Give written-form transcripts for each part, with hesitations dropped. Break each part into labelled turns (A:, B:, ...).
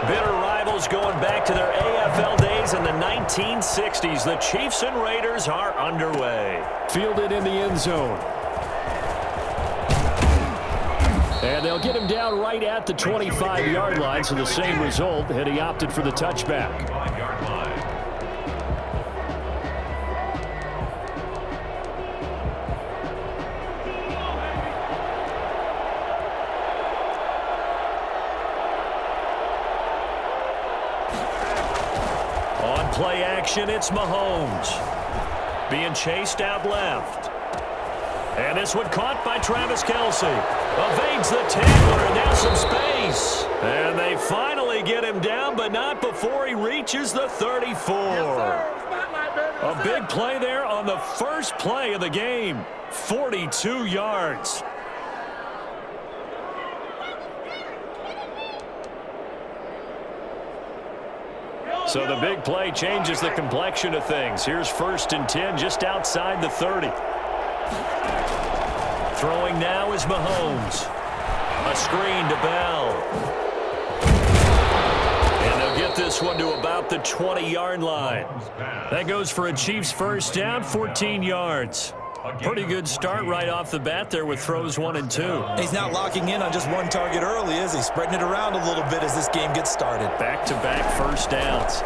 A: Bitter rivals going back to their AFL days in the 1960s. The Chiefs and Raiders are underway.
B: Fielded in the end zone. And they'll get him down right at the 25-yard line, so the same result, and he opted for the touchback. On play action, it's Mahomes. Being chased out left. And this one caught by Travis Kelce. Evades the tackler, and now some space. And they finally get him down, but not before he reaches the 34. A big play there on the first play of the game. 42 yards. So the big play changes the complexion of things. Here's 1st and 10 just outside the 30. Throwing now is Mahomes. A screen to Bell. And they'll get this one to about the 20-yard line. That goes for a Chiefs first down, 14 yards. Pretty good start right off the bat there with throws 1 and 2.
C: He's not locking in on just one target early, is he? Spreading it around a little bit as this game gets started.
B: Back-to-back first downs.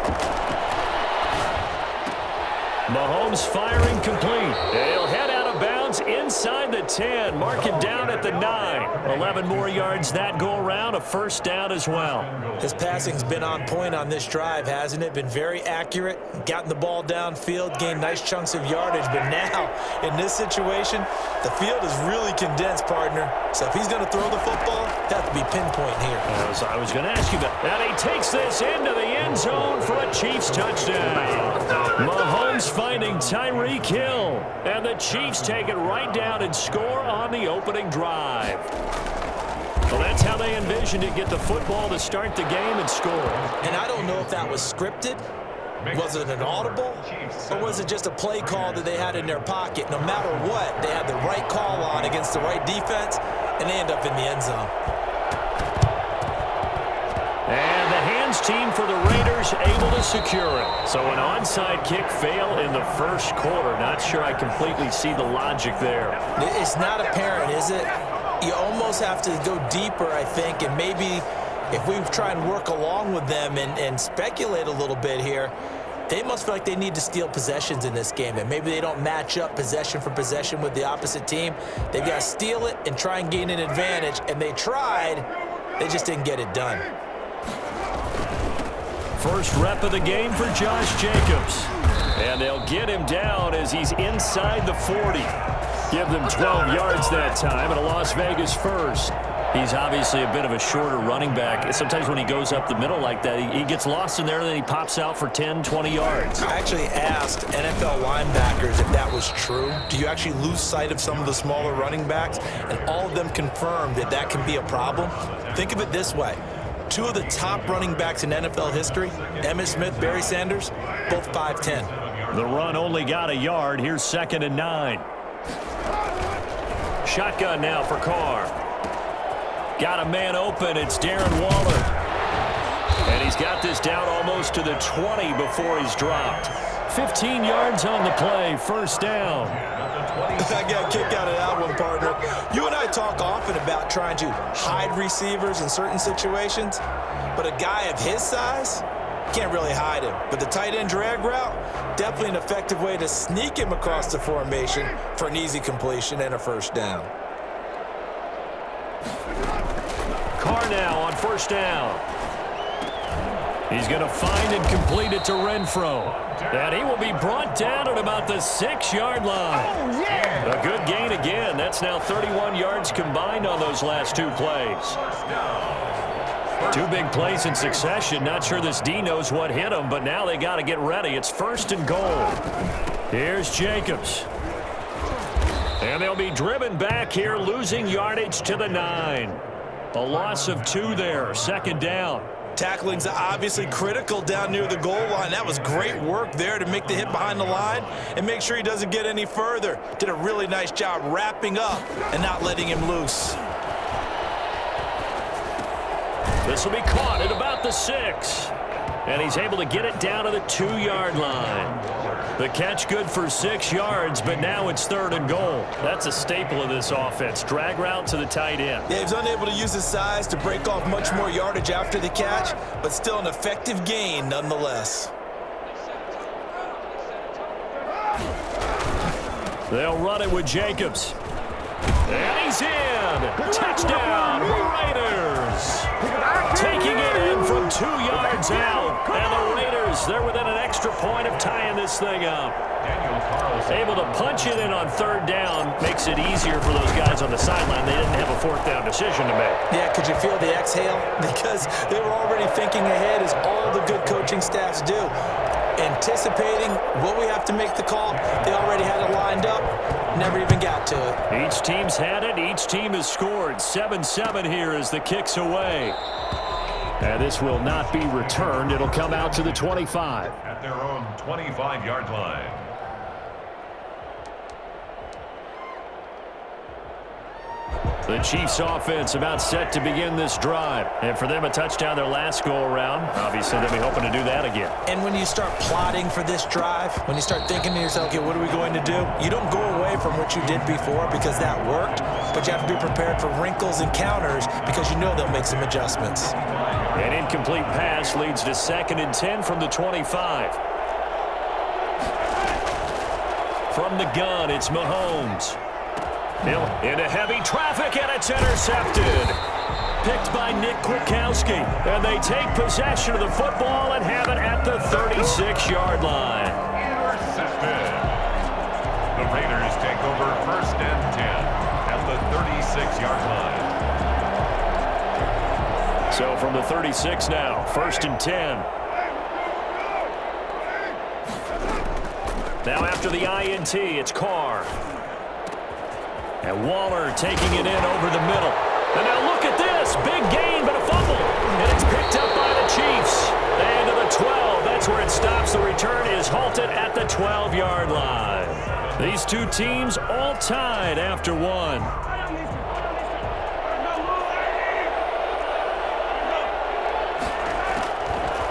B: Mahomes firing complete. He'll head out of bounds inside the 10. Mark it down at the 9. 11 more yards that go around. A first down as well.
C: His passing's been on point on this drive, hasn't it? Been very accurate. Gotten the ball downfield, gained nice chunks of yardage. But now, in this situation, the field is really condensed, partner. So if he's going to throw the football, that have to be pinpoint here.
B: I was going to ask you that. And he takes this into the end zone for a Chiefs touchdown. Mahomes finding Tyreek Hill. And the Chiefs take it right down and score on the opening drive. Well, that's how they envisioned it. Get the football to start the game and score.
C: And I don't know if that was scripted. Was it an audible? Or was it just a play call that they had in their pocket? No matter what, they had the right call on against the right defense, and they end up in the end zone.
B: And the hands team for the Raiders able to secure it. So an onside kick fail in the first quarter. Not sure I completely see the logic there.
C: It's not apparent, is it? You almost have to go deeper, I think, and maybe if we try and work along with them and speculate a little bit here, they must feel like they need to steal possessions in this game, and maybe they don't match up possession for possession with the opposite team. They've got to steal it and try and gain an advantage, and they tried. They just didn't get it done.
B: First rep of the game for Josh Jacobs. And they'll get him down as he's inside the 40. Give them 12 yards that time, and a Las Vegas first. He's obviously a bit of a shorter running back. Sometimes when he goes up the middle like that, he gets lost in there, and then he pops out for 10, 20 yards.
C: I actually asked NFL linebackers if that was true. Do you actually lose sight of some of the smaller running backs? And all of them confirmed that that can be a problem. Think of it this way. 2 of the top running backs in NFL history, Emmitt Smith, Barry Sanders, both 5'10".
B: The run only got a yard. Here's 2nd and 9. Shotgun now for Carr. Got a man open. It's Darren Waller. And he's got this down almost to the 20 before he's dropped. 15 yards on the play. First down.
C: I got a kick out of that one, partner. You and I talk often about trying to hide receivers in certain situations, but a guy of his size, can't really hide him. But the tight end drag route, definitely an effective way to sneak him across the formation for an easy completion and a first down.
B: Carr now on first down. He's going to find and complete it to Renfro. And he will be brought down at about the 6-yard line.
D: Oh, yeah!
B: A good gain again. That's now 31 yards combined on those last 2 plays. 2 big plays in succession. Not sure this D knows what hit him, but now they got to get ready. It's 1st and goal. Here's Jacobs. And they'll be driven back here, losing yardage to the 9. A loss of 2 there. 2nd down.
C: Tackling's obviously critical down near the goal line. That was great work there to make the hit behind the line and make sure he doesn't get any further. Did a really nice job wrapping up and not letting him loose.
B: The
A: This will be caught at about the 6. And he's able to get it down to the 2-yard line. The catch good for 6 yards, but now it's 3rd and goal. That's a staple of this offense. Drag route to the tight end.
C: Yeah, he's unable to use his size to break off much more yardage after the catch, but still an effective gain nonetheless.
A: They'll run it with Jacobs. And he's in. Touchdown, Raiders. Taking it in from 2 yards out. And the Raiders, they're within an extra point of tying this thing up. Able to punch it in on 3rd down makes it easier for those guys on the sideline. They didn't have a 4th down decision to make.
C: Yeah, could you feel the exhale? Because they were already thinking ahead, as all the good coaching staffs do. Anticipating what we have to make the call. They already had it lined up. Never even got to it.
A: Each team's had it. Each team has scored. 7-7 here as the kick's away. And this will not be returned. It'll come out to the 25.
B: At their own 25-yard line.
A: The Chiefs offense about set to begin this drive. And for them, a touchdown their last go-around. Obviously, they'll be hoping to do that again.
C: And when you start plotting for this drive, when you start thinking to yourself, okay, what are we going to do? You don't go away from what you did before because that worked, but you have to be prepared for wrinkles and counters because you know they'll make some adjustments.
A: An incomplete pass leads to 2nd and 10 from the 25. From the gun, it's Mahomes. Hill into heavy traffic, and it's intercepted. Picked by Nick Kwiatkowski. And they take possession of the football and have it at the 36-yard line.
B: Intercepted. The Raiders take over 1st and 10 at the 36-yard line.
A: So from the 36 now, 1st and 10. Now after the INT, it's Carr. And Waller taking it in over the middle. And now look at this. Big gain, but a fumble. And it's picked up by the Chiefs. And to the 12. That's where it stops. The return is halted at the 12-yard line. These two teams all tied after one.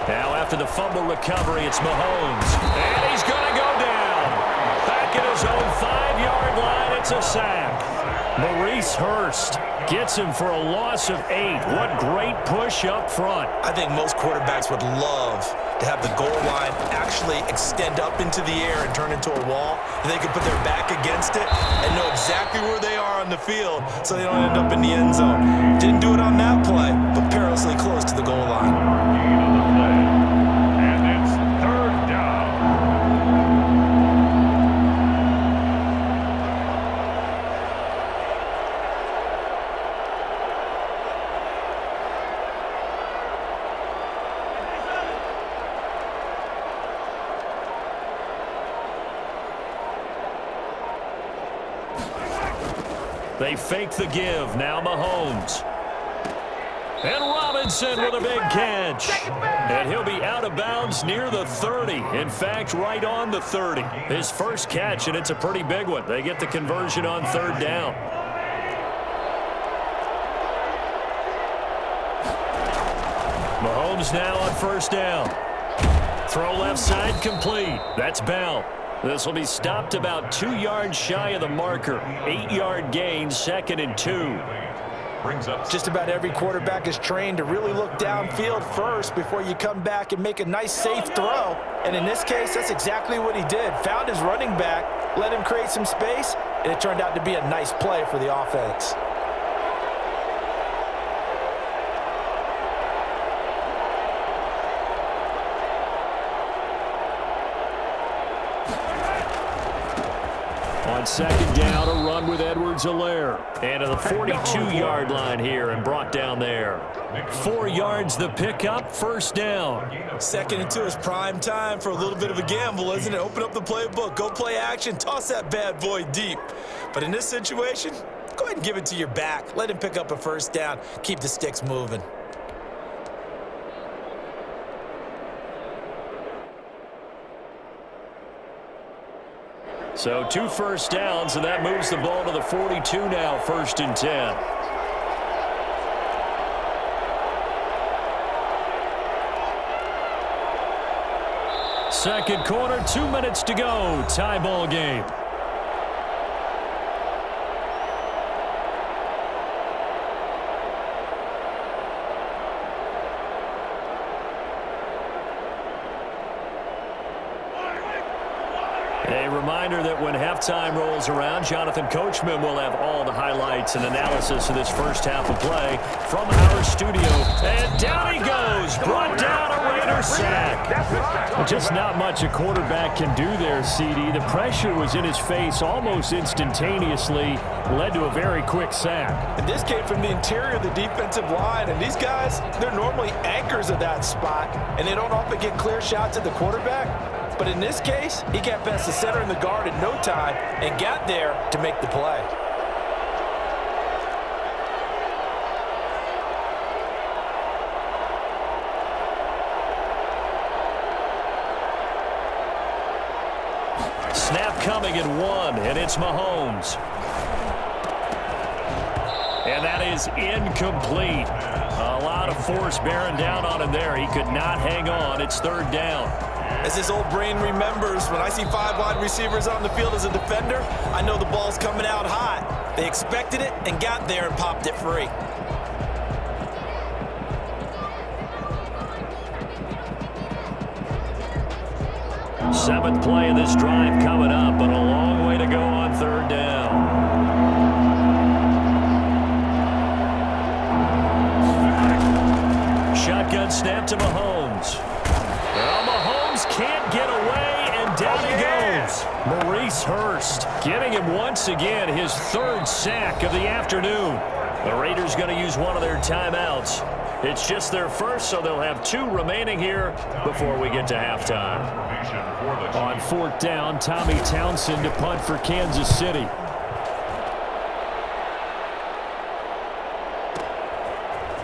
A: Now after the fumble recovery, it's Mahomes. And he's going to go down. Back at his own 5-yard line, it's a sack. Maurice Hurst gets him for a loss of 8. What great push up front.
C: I think most quarterbacks would love to have the goal line actually extend up into the air and turn into a wall. And they could put their back against it and know exactly where they are on the field so they don't end up in the end zone. Didn't do it on that play, but perilously close to the goal line.
A: They fake the give. Now Mahomes. And Robinson with a big catch. And he'll be out of bounds near the 30. In fact, right on the 30. His first catch, and it's a pretty big one. They get the conversion on 3rd down. Mahomes now on 1st down. Throw left side complete. That's Bell. This will be stopped about 2 yards shy of the marker. 8-yard gain, 2nd and 2.
B: Brings up.
C: Just about every quarterback is trained to really look downfield first before you come back and make a nice, safe throw. And in this case, that's exactly what he did. Found his running back, let him create some space, and it turned out to be a nice play for the offense.
A: On 2nd down, a run with Edwards-Helaire. And to the 42-yard line here and brought down there. 4 yards the pickup, 1st down.
C: 2nd and 2 is prime time for a little bit of a gamble, isn't it? Open up the playbook, go play action, toss that bad boy deep. But in this situation, go ahead and give it to your back. Let him pick up a 1st down, keep the sticks moving.
A: So 2 first downs, and that moves the ball to the 42 now, 1st and 10. Second quarter, 2 minutes to go. Tie ball game. A reminder that when halftime rolls around, Jonathan Coachman will have all the highlights and analysis of this first half of play from our studio. And down he goes, brought down a Raider sack.
B: Well, just not much a quarterback can do there, CD. The pressure was in his face almost instantaneously, led to a very quick sack.
C: And this came from the interior of the defensive line, and these guys, they're normally anchors of that spot, and they don't often get clear shots at the quarterback. But in this case, he got past the center and the guard in no time and got there to make the play.
A: Snap coming at 1, and it's Mahomes. And that is incomplete. A lot of force bearing down on him there. He could not hang on. It's third down.
C: As his old brain remembers, when I see 5 wide receivers on the field as a defender, I know the ball's coming out hot. They expected it and got there and popped it free.
A: Seventh play of this drive coming up, but a long way to go on third down. Shotgun snap to Mahomes. Well, Mahomes can't get away, and down he goes. Maurice Hurst giving him once again his third sack of the afternoon. The Raiders going to use one of their timeouts. It's just their first, so they'll have 2 remaining here before we get to halftime.
B: On fourth down, Tommy Townsend to punt for Kansas City.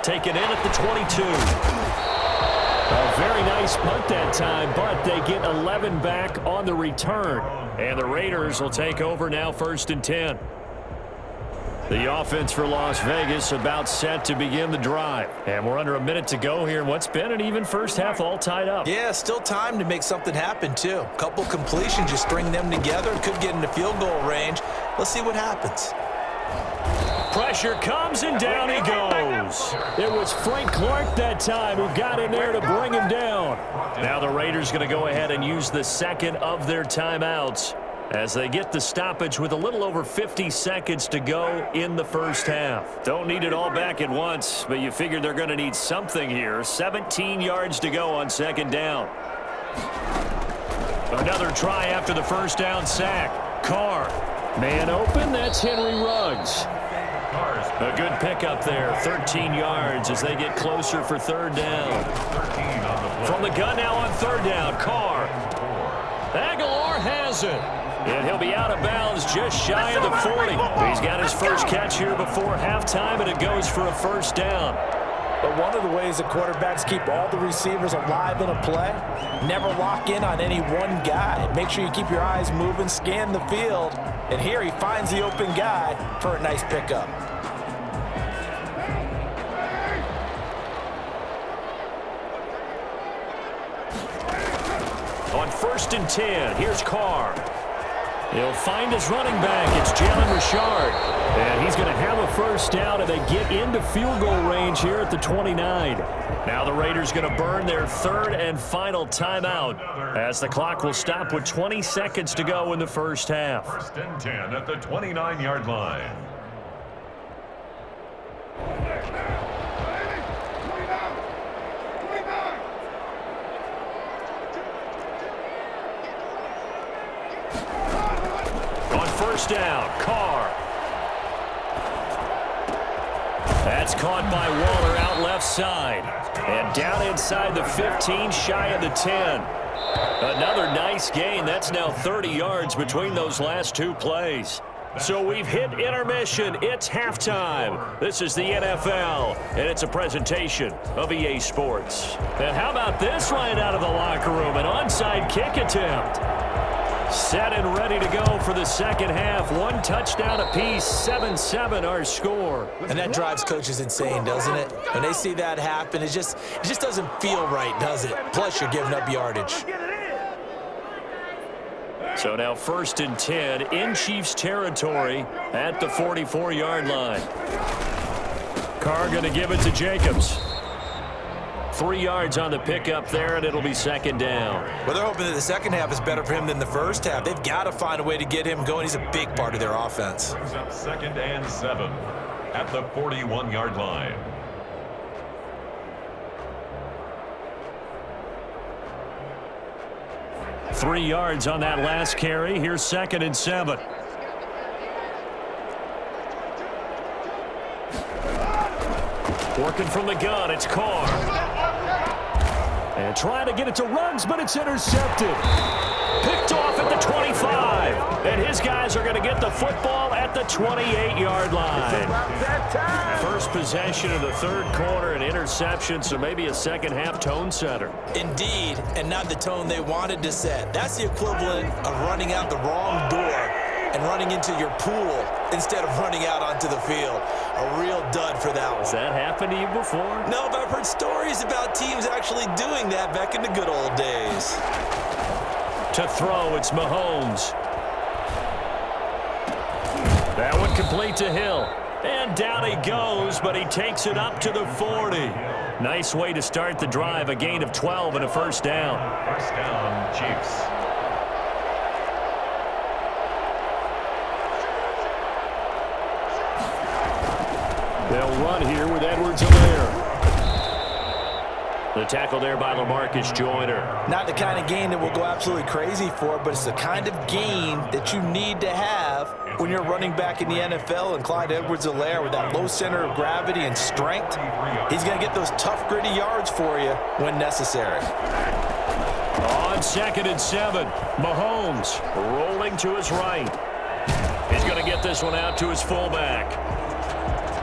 A: Taken in at the 22.
B: A very nice punt that time, but they get 11 back on the return.
A: And the Raiders will take over now, 1st and 10.
B: The offense for Las Vegas about set to begin the drive.
A: And we're under a minute to go here in what's been an even first half, all tied up.
C: Yeah, still time to make something happen, too. A couple completions, you string them together, could get into field goal range. Let's see what happens.
A: Pressure comes, and down he goes.
B: It was Frank Clark that time who got in there to bring him down.
A: Now the Raiders going to go ahead and use the second of their timeouts as they get the stoppage with a little over 50 seconds to go in the first half. Don't need it all back at once, but you figure they're going to need something here. 17 yards to go on second down. Another try after the first down sack. Carr.
B: Man open, that's Henry Ruggs.
A: A good pickup there, 13 yards as they get closer for third down. From the gun now on third down, Carr. Aguilar has it. And he'll be out of bounds just shy of the 40. He's got his first catch here before halftime, and it goes for a first down.
C: But one of the ways the quarterbacks keep all the receivers alive in a play, never lock in on any one guy. Make sure you keep your eyes moving, scan the field. And here he finds the open guy for a nice pickup.
A: On 1st and 10, here's Carr. He'll find his running back. It's Jalen Richard.
B: And he's going to have a first down, and they get into field goal range here at the 29.
A: Now the Raiders going to burn their third and final timeout as the clock will stop with 20 seconds to go in the first half.
D: 1st and 10 at the 29-yard line.
A: On first down, Carr. That's caught by Waller out left side. And down inside the 15, shy of the 10. Another nice gain. That's now 30 yards between those last 2 plays. So we've hit intermission. It's halftime. This is the NFL, and it's a presentation of EA Sports. And how about this right out of the locker room? An onside kick attempt. Set and ready to go for the second half. 1 touchdown apiece, 7-7 our score.
C: And that drives coaches insane, doesn't it? When they see that happen, it just doesn't feel right, does it? Plus, you're giving up yardage.
B: So now 1st and 10 in Chiefs territory at the 44-yard line. Carr going to give it to Jacobs. 3 yards on the pickup there, and it'll be 2nd down.
C: Well, they're hoping that the second half is better for him than the first half. They've got to find a way to get him going. He's a big part of their offense.
D: Brings up 2nd and 7 at the 41-yard line.
B: Three yards on that last carry. Here's 2nd and 7. Working from the gun, it's Carr. And trying to get it to Ruggs, but it's intercepted. Picked off at the 25. And his guys are going to get the football at the 28-yard line. First possession of the 3rd quarter, an interception, so maybe a second-half tone setter.
C: Indeed, and not the tone they wanted to set. That's the equivalent of running out the wrong door and running into your pool instead of running out onto the field. A real dud for that one.
B: Has that happened to you before?
C: No, but I've heard stories about teams actually doing that back in the good old days.
B: To throw, it's Mahomes. That one complete to Hill. And down he goes, but he takes it up to the 40. Nice way to start the drive, a gain of 12 and a 1st down.
D: 1st down, Chiefs.
B: They'll run here with Edwards-Helaire. The tackle there by LaMarcus Joyner.
C: Not the kind of gain that we'll go absolutely crazy for, but it's the kind of gain that you need to have when you're running back in the NFL. And Clyde Edwards-Helaire, with that low center of gravity and strength, he's going to get those tough, gritty yards for you when necessary.
B: On 2nd and 7, Mahomes rolling to his right. He's going to get this one out to his fullback.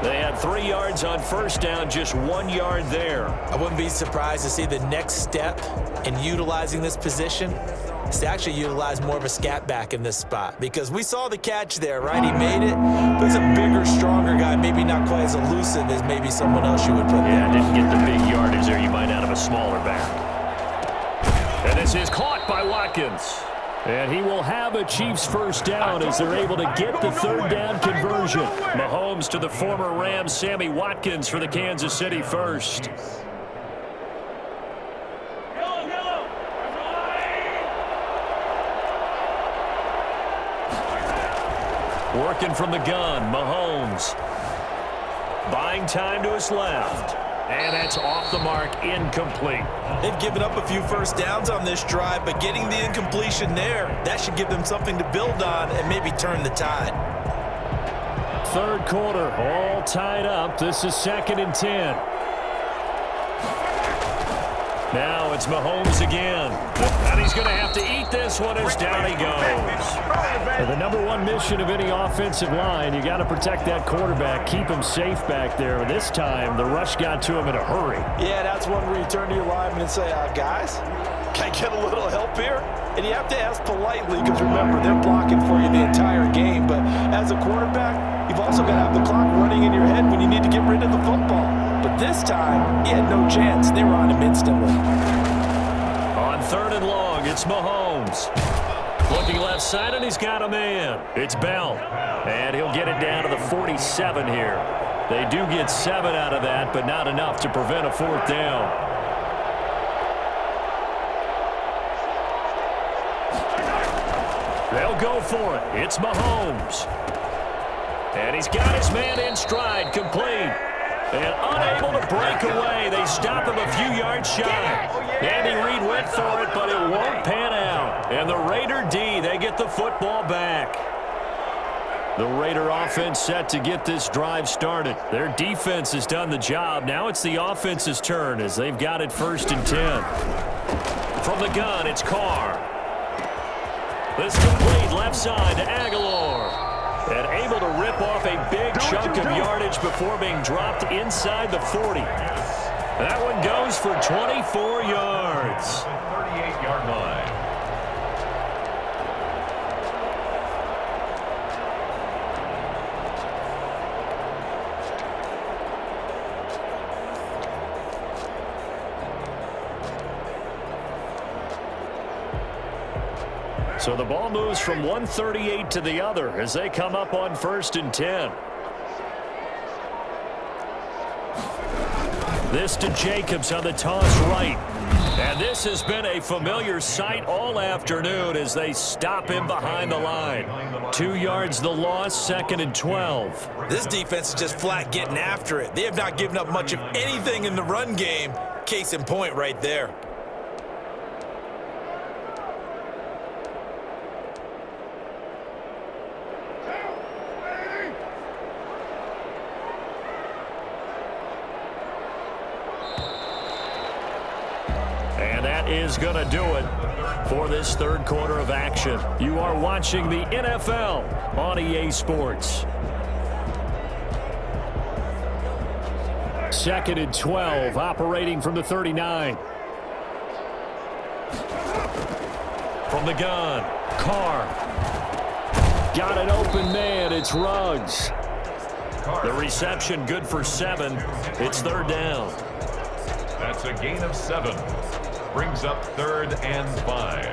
B: They had 3 yards on 1st down, just 1 yard there.
C: I wouldn't be surprised to see the next step in utilizing this position is to actually utilize more of a scat back in this spot, because we saw the catch there, right? He made it, but he's a bigger, stronger guy, maybe not quite as elusive as maybe someone else you would put there.
B: Yeah, didn't get the big yardage there you might out of a smaller back. And this is caught by Watkins. And he will have a Chiefs 1st down as they're able to get the 3rd down conversion. Mahomes to the former Rams, Sammy Watkins for the Kansas City 1st. Working from the gun, Mahomes. Buying time to his left. And that's off the mark, incomplete.
C: They've given up a few 1st downs on this drive, but getting the incompletion there, that should give them something to build on and maybe turn the tide.
B: 3rd quarter, all tied up. This is 2nd and 10. Now it's Mahomes again. And he's going to have to eat this one as down he goes. And the #1 mission of any offensive line, you got to protect that quarterback, keep him safe back there. This time, the rush got to him in a hurry.
C: Yeah, that's one where you turn to your lineman and say, guys, can I get a little help here? And you have to ask politely, because remember, they're blocking for you the entire game. But as a quarterback, you've also got to have the clock running in your head when you need to get rid of the football. But this time, he had no chance. They were on him instantly.
B: On 3rd and long, it's Mahomes. Looking left side, and he's got a man. It's Bell. And he'll get it down to the 47 here. They do get 7 out of that, but not enough to prevent a 4th down. They'll go for it. It's Mahomes. And he's got his man in stride, complete. And unable to break away. They stop him a few yards shy. Andy Reid went for it, but it won't pan out. And the Raider D, they get the football back. The Raider offense set to get this drive started. Their defense has done the job. Now it's the offense's turn as they've got it 1st and 10. From the gun, it's Carr. This complete left side to Aguilar. And able to rip off a big chunk of yardage before being dropped inside the 40. That one goes for 24 yards.
D: 38-yard line.
B: So the ball moves from 138 to the other as they come up on 1st and 10. This to Jacobs on the toss right. And this has been a familiar sight all afternoon as they stop him behind the line. 2 yards the loss, 2nd and 12.
C: This defense is just flat getting after it. They have not given up much of anything in the run game. Case in point right there.
B: And that is going to do it for this 3rd quarter of action. You are watching the NFL on EA Sports. 2nd and 12, operating from the 39. From the gun, Carr. Got an open man, it's Ruggs. The reception good for 7. It's 3rd down.
D: That's a gain of 7. Brings up 3rd and 5.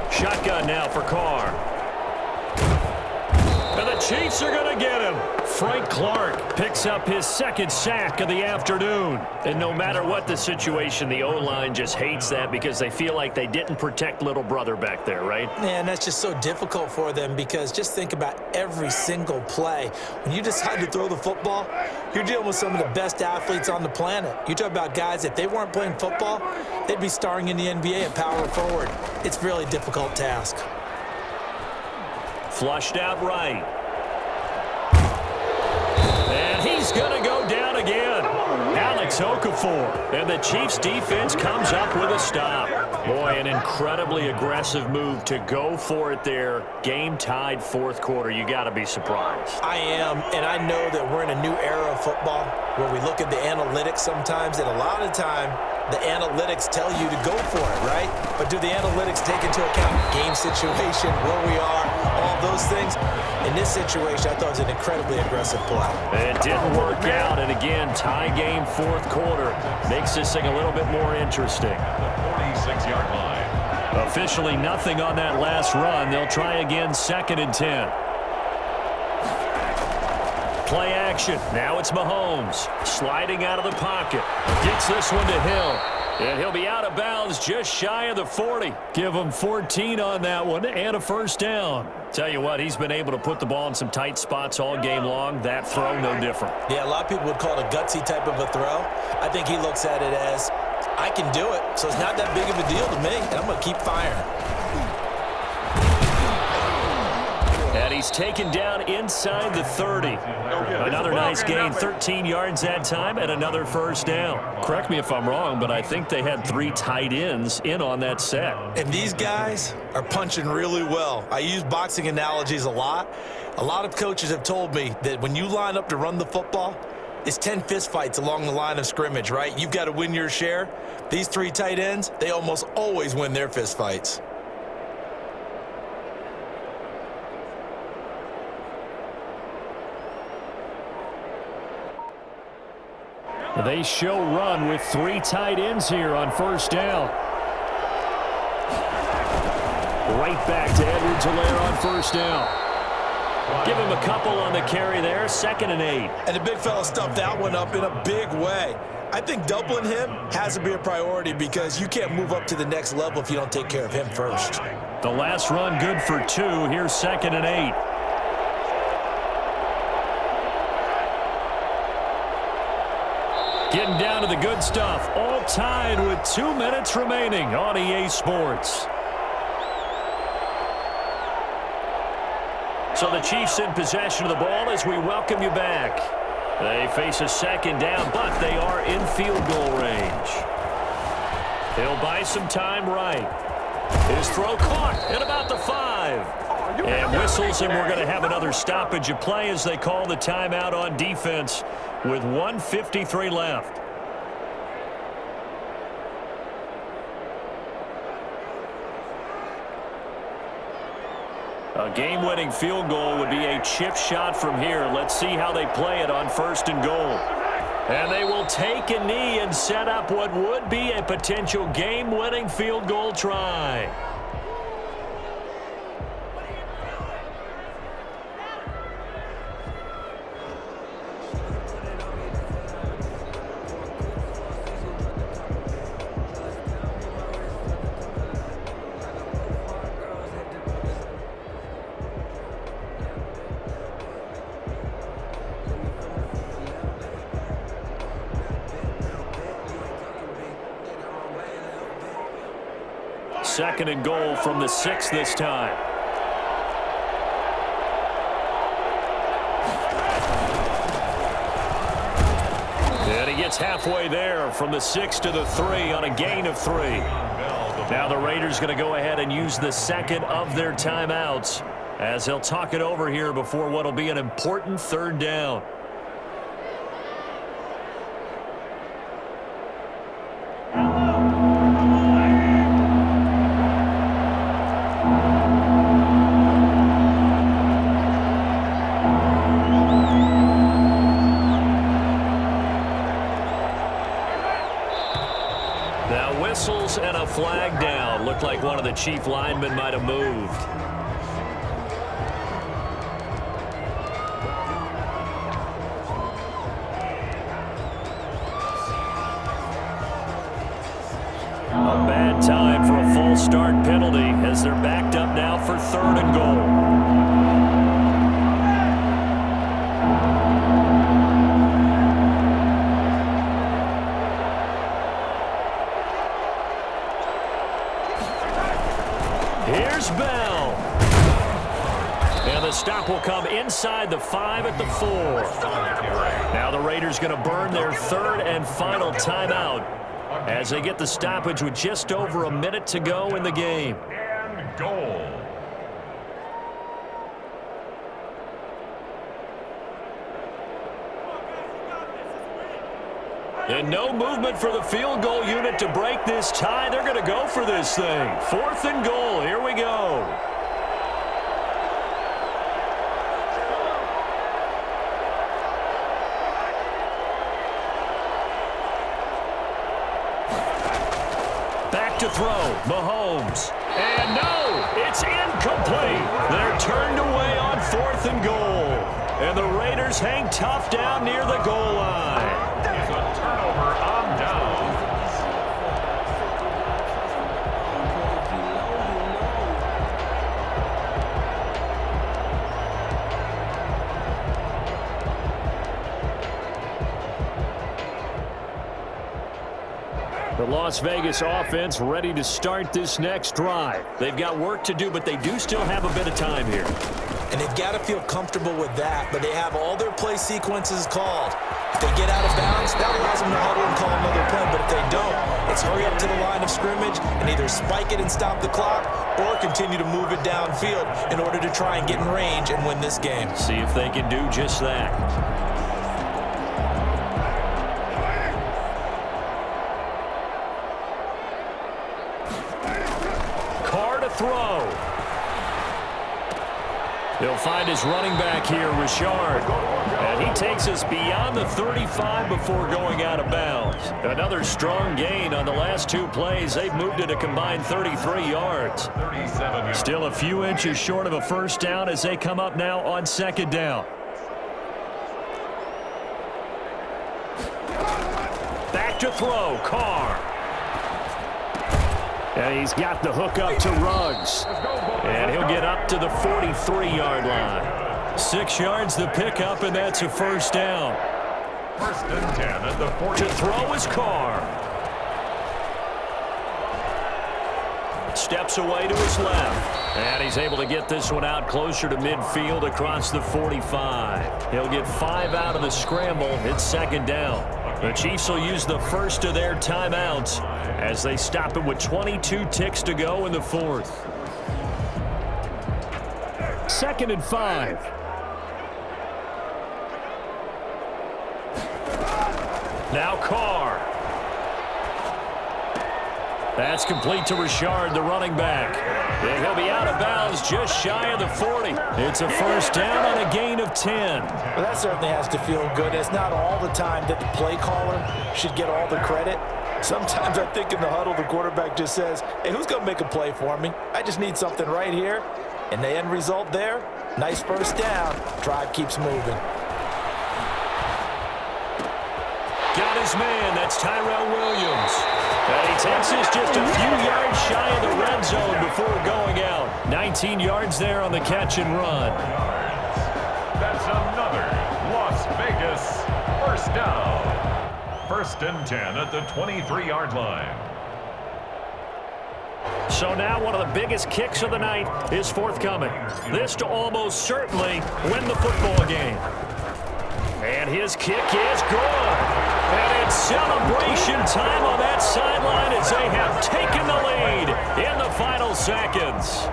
B: Shotgun now for Carr. And the Chiefs are going to get him. Frank Clark picks up his 2nd sack of the afternoon. And no matter what the situation, the O-line just hates that because they feel like they didn't protect little brother back there, right?
C: Man, that's just so difficult for them because just think about every single play. When you decide to throw the football, you're dealing with some of the best athletes on the planet. You talk about guys, if they weren't playing football, they'd be starring in the NBA at power forward. It's a really difficult task.
B: Flushed out right. And he's going to go down again. Alex Okafor. And the Chiefs defense comes up with a stop. Boy, an incredibly aggressive move to go for it there. Game tied 4th quarter. You got to be surprised.
C: I am, and I know that we're in a new era of football where we look at the analytics sometimes, and a lot of the time, the analytics tell you to go for it, right? But do the analytics take into account game situation, where we are, all those things? In this situation, I thought it was an incredibly aggressive play.
B: It didn't work out, and again, tie game 4th quarter. Makes this thing a little bit more interesting.
D: The 46-yard line.
B: Officially nothing on that last run. They'll try again 2nd and 10. Play action. Now it's Mahomes. Sliding out of the pocket. Gets this one to Hill. And he'll be out of bounds just shy of the 40. Give him 14 on that one and a 1st down. Tell you what, he's been able to put the ball in some tight spots all game long. That throw, no different.
C: Yeah, a lot of people would call it a gutsy type of a throw. I think he looks at it as, I can do it, so it's not that big of a deal to me, and I'm going to keep firing.
B: And he's taken down inside the 30. Another nice gain, 13 yards that time, and another 1st down. Correct me if I'm wrong, but I think they had 3 tight ends in on that set.
C: And these guys are punching really well. I use boxing analogies a lot. A lot of coaches have told me that when you line up to run the football, it's 10 fistfights along the line of scrimmage, right? You've got to win your share. These 3 tight ends, they almost always win their fistfights.
B: They show run with 3 tight ends here on 1st down. Right back to Edwards-Helaire on 1st down. Give him a couple on the carry there, 2nd and 8.
C: And the big fella stuffed that one up in a big way. I think doubling him has to be a priority because you can't move up to the next level if you don't take care of him first.
B: The last run good for 2. Here's 2nd and 8. Getting down to the good stuff. All tied with 2 minutes remaining on EA Sports. So the Chiefs in possession of the ball as we welcome you back. They face a 2nd down, but they are in field goal range. He'll buy some time right. His throw caught at about the 5. And whistles, and we're going to have another stoppage of play as they call the timeout on defense with 1:53 left. A game-winning field goal would be a chip shot from here. Let's see how they play it on 1st and goal. And they will take a knee and set up what would be a potential game-winning field goal try. Second and goal from the 6 this time. And he gets halfway there from the 6 to the 3 on a gain of 3. Now the Raiders going to go ahead and use the second of their timeouts as they'll talk it over here before what will be an important 3rd down. And a flag down. Looked like one of the chief linemen might have moved. A bad time for a false start penalty as they're backed up now for 3rd and goal. Here's Bell. And the stop will come inside the 5 at the 4. Now the Raiders going to burn their 3rd and final timeout as they get the stoppage with just over a minute to go in the game.
D: And goal.
B: And no movement for the field goal unit to break this tie. They're going to go for this thing. 4th and goal. Here we go. Back to throw. Mahomes. And no, it's incomplete. They're turned away on 4th and goal. And the Raiders hang tough down near the goal line.
D: Turnover on downs.
B: The Las Vegas offense ready to start this next drive. They've got work to do, but they do still have a bit of time here.
C: And they've got to feel comfortable with that, but they have all their play sequences called. If they get out of bounds, that allows them to huddle and call another play. But if they don't, it's hurry up to the line of scrimmage and either spike it and stop the clock or continue to move it downfield in order to try and get in range and win this game.
B: See if they can do just that. Carr to throw. He'll find his running back here, Richard. And he takes us beyond the 35 before going out of bounds. Another strong gain on the last 2 plays. They've moved it a combined 33 yards. Still a few inches short of a 1st down as they come up now on 2nd down. Back to throw, Carr. And he's got the hook up to Ruggs. And he'll get up to the 43-yard line. 6 yards the pickup, and that's a 1st down.
D: 1st and 10 at the 40.
B: To throw is Carr. Steps away to his left. And he's able to get this one out closer to midfield across the 45. He'll get 5 out of the scramble. It's 2nd down. The Chiefs will use the first of their timeouts as they stop it with 22 ticks to go in the 4th. 2nd and 5. Now Carr.
A: That's complete to Richard, the running back. And he'll be out of bounds just shy of the 40. It's a first down on a gain of 10.
C: Well, that certainly has to feel good. It's not all the time that the play caller should get all the credit. Sometimes I think in the huddle, the quarterback just says, hey, who's going to make a play for me? I just need something right here. And the end result there, nice first down. Drive keeps moving.
A: Got his man. That's Tyrell Williams. And he takes us just a few yards shy of the red zone before going out. 19 yards there on the catch and run.
D: That's another Las Vegas first down. First and 10 at the 23-yard line.
A: So now one of the biggest kicks of the night is forthcoming. This to almost certainly win the football game. And his kick is good. And it's celebration time on that sideline as they have taken the lead in the final seconds.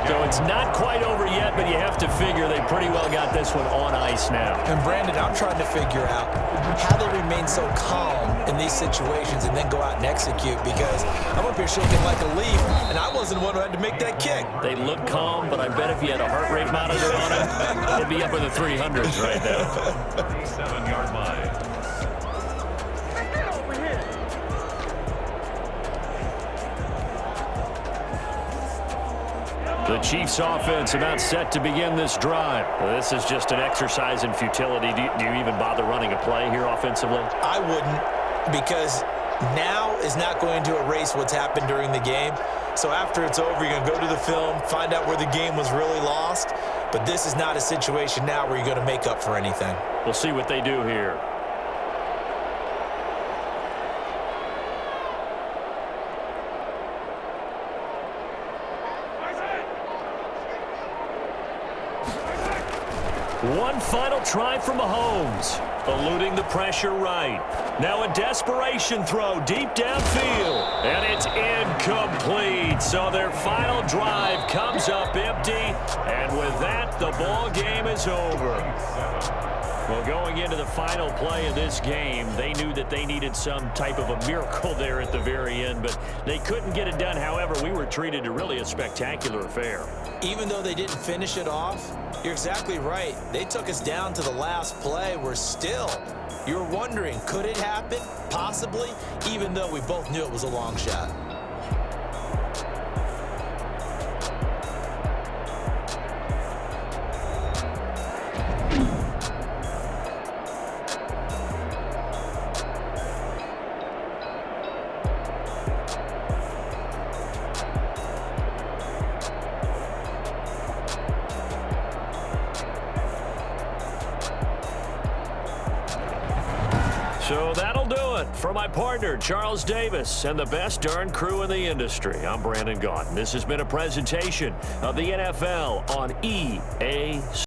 A: So it's not quite over yet, but you have to figure they pretty well got this one on ice now.
C: And Brandon, I'm trying to figure out how they remain so calm in these situations and then go out and execute, because I'm up here shaking like a leaf, and I wasn't the one who had to make that kick.
A: They look calm, but I bet if you had a heart rate monitor on it, it'd be up in the 300s right now.
D: 37-yard line.
A: The Chiefs offense about set to begin this drive. This is just an exercise in futility. Do you even bother running a play here offensively?
C: I wouldn't, because now is not going to erase what's happened during the game. So after it's over, you're going to go to the film, find out where the game was really lost. But this is not a situation now where you're going to make up for anything.
A: We'll see what they do here. One final try from Mahomes, eluding the pressure right. Now a desperation throw deep downfield, and it's incomplete. So their final drive comes up empty, and with that, the ball game is over. Well, going into the final play of this game, they knew that they needed some type of a miracle there at the very end, but they couldn't get it done. However, we were treated to really a spectacular affair.
C: Even though they didn't finish it off, you're exactly right. They took us down to the last play. We're still, you're wondering, could it happen? Possibly, even though we both knew it was a long shot.
A: So that'll do it for my partner, Charles Davis, and the best darn crew in the industry. I'm Brandon Gaudin. This has been a presentation of the NFL on EA